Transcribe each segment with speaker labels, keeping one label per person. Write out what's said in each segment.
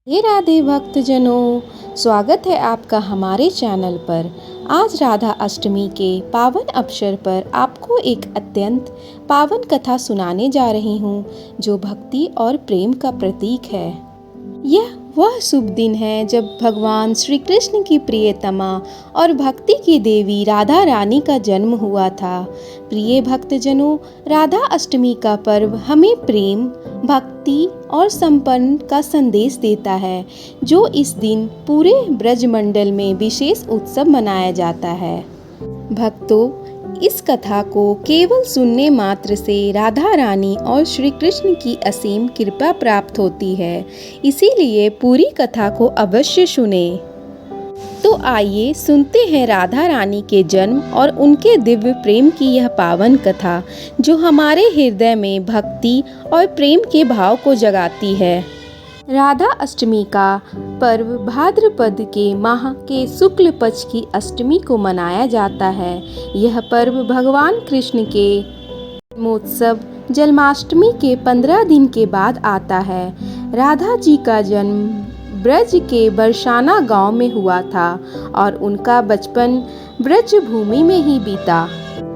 Speaker 1: हे राधे भक्तजनों, स्वागत है आपका हमारे चैनल पर। आज राधा अष्टमी के पावन अवसर पर आपको एक अत्यंत पावन कथा सुनाने जा रही हूँ, जो भक्ति और प्रेम का प्रतीक है। यह वह शुभ दिन है जब भगवान श्री कृष्ण की प्रियतमा और भक्ति की देवी राधा रानी का जन्म हुआ था। प्रिय भक्तजनों, राधा अष्टमी का पर्व हमें प्रेम, भक्ति और संपन्न का संदेश देता है, जो इस दिन पूरे ब्रजमंडल में विशेष उत्सव मनाया जाता है। भक्तों, इस कथा को केवल सुनने मात्र से राधा रानी और श्री कृष्ण की असीम कृपा प्राप्त होती है, इसीलिए पूरी कथा को अवश्य सुने। तो आइए सुनते हैं राधा रानी के जन्म और उनके दिव्य प्रेम की यह पावन कथा, जो हमारे हृदय में भक्ति और प्रेम के भाव को जगाती है। राधा अष्टमी का पर्व भाद्रपद के माह के शुक्ल पक्ष की अष्टमी को मनाया जाता है। यह पर्व भगवान कृष्ण के जन्मोत्सव जन्माष्टमी के 15 दिन के बाद आता है। राधा जी का जन्म ब्रज के बरसाना गांव में हुआ था और उनका बचपन ब्रज भूमि में ही बीता।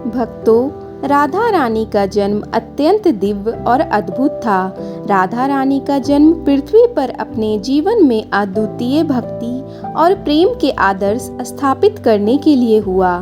Speaker 1: भक्तों, राधा रानी का जन्म अत्यंत दिव्य और अद्भुत था। राधा रानी का जन्म पृथ्वी पर अपने जीवन में अद्वितीय भक्ति और प्रेम के आदर्श स्थापित करने के लिए हुआ।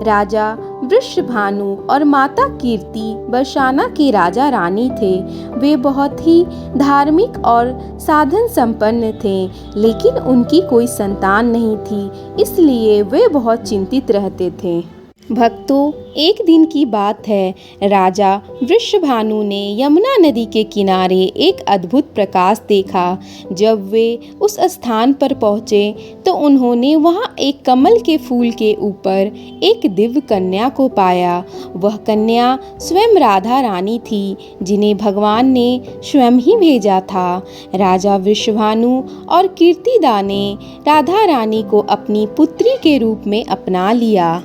Speaker 1: राजा वृषभानु और माता कीर्ति बरसाना के राजा रानी थे। वे बहुत ही धार्मिक और साधन संपन्न थे, लेकिन उनकी कोई संतान नहीं थी, इसलिए वे बहुत चिंतित रहते थे। भक्तों, एक दिन की बात है, राजा वृषभानु ने यमुना नदी के किनारे एक अद्भुत प्रकाश देखा। जब वे उस स्थान पर पहुँचे तो उन्होंने वहाँ एक कमल के फूल के ऊपर एक दिव्य कन्या को पाया। वह कन्या स्वयं राधा रानी थी, जिन्हें भगवान ने स्वयं ही भेजा था। राजा वृषभानु और कीर्तिदा ने राधा रानी को अपनी पुत्री के रूप में अपना लिया।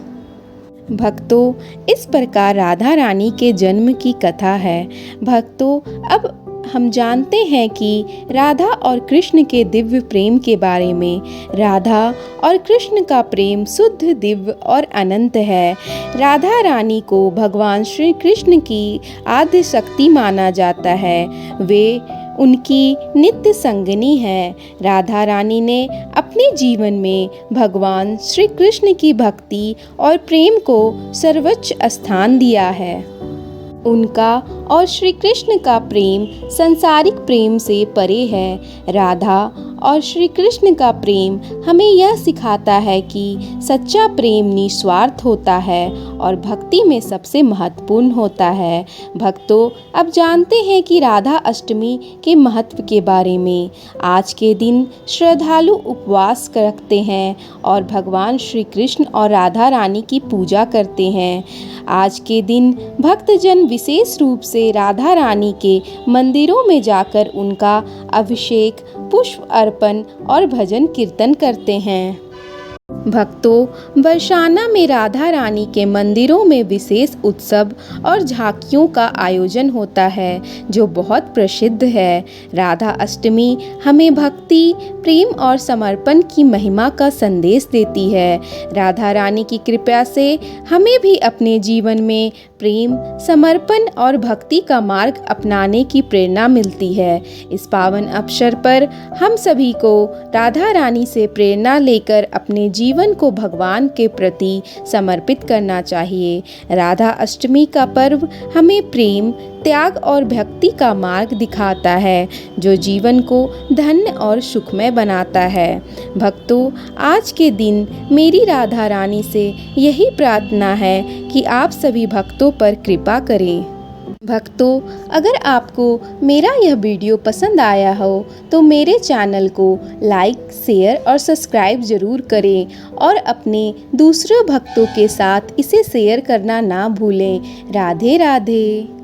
Speaker 1: भक्तों, इस प्रकार राधा रानी के जन्म की कथा है। भक्तों, अब हम जानते हैं कि राधा और कृष्ण के दिव्य प्रेम के बारे में। राधा और कृष्ण का प्रेम शुद्ध, दिव्य और अनंत है। राधा रानी को भगवान श्री कृष्ण की आद्य शक्ति माना जाता है। वे उनकी नित्य संगिनी है। राधा रानी ने अपने जीवन में भगवान श्री कृष्ण की भक्ति और प्रेम को सर्वोच्च स्थान दिया है। उनका और श्री कृष्ण का प्रेम सांसारिक प्रेम से परे है। राधा और श्री कृष्ण का प्रेम हमें यह सिखाता है कि सच्चा प्रेम निस्वार्थ होता है और भक्ति में सबसे महत्वपूर्ण होता है। भक्तों, अब जानते हैं कि राधा अष्टमी के महत्व के बारे में। आज के दिन श्रद्धालु उपवास रखते हैं और भगवान श्री कृष्ण और राधा रानी की पूजा करते हैं। आज के दिन भक्तजन विशेष रूप से राधा रानी के मंदिरों में जाकर उनका अभिषेक, पुष्प अर्पण और भजन कीर्तन करते हैं। भक्तों, बरसाना में राधा रानी के मंदिरों में विशेष उत्सव और झांकियों का आयोजन होता है, जो बहुत प्रसिद्ध है। राधा अष्टमी हमें भक्ति, प्रेम और समर्पण की महिमा का संदेश देती है। राधा रानी की कृपा से हमें भी अपने जीवन में प्रेम, समर्पण और भक्ति का मार्ग अपनाने की प्रेरणा मिलती है। इस पावन अवसर पर हम सभी को राधा रानी से प्रेरणा लेकर अपने जीवन को भगवान के प्रति समर्पित करना चाहिए। राधा अष्टमी का पर्व हमें प्रेम, त्याग और भक्ति का मार्ग दिखाता है, जो जीवन को धन्य और सुखमय बनाता है। भक्तों, आज के दिन मेरी राधा रानी से यही प्रार्थना है कि आप सभी भक्तों पर कृपा करें। भक्तों, अगर आपको मेरा यह वीडियो पसंद आया हो तो मेरे चैनल को लाइक, शेयर और सब्सक्राइब ज़रूर करें और अपने दूसरे भक्तों के साथ इसे शेयर करना ना भूलें। राधे राधे।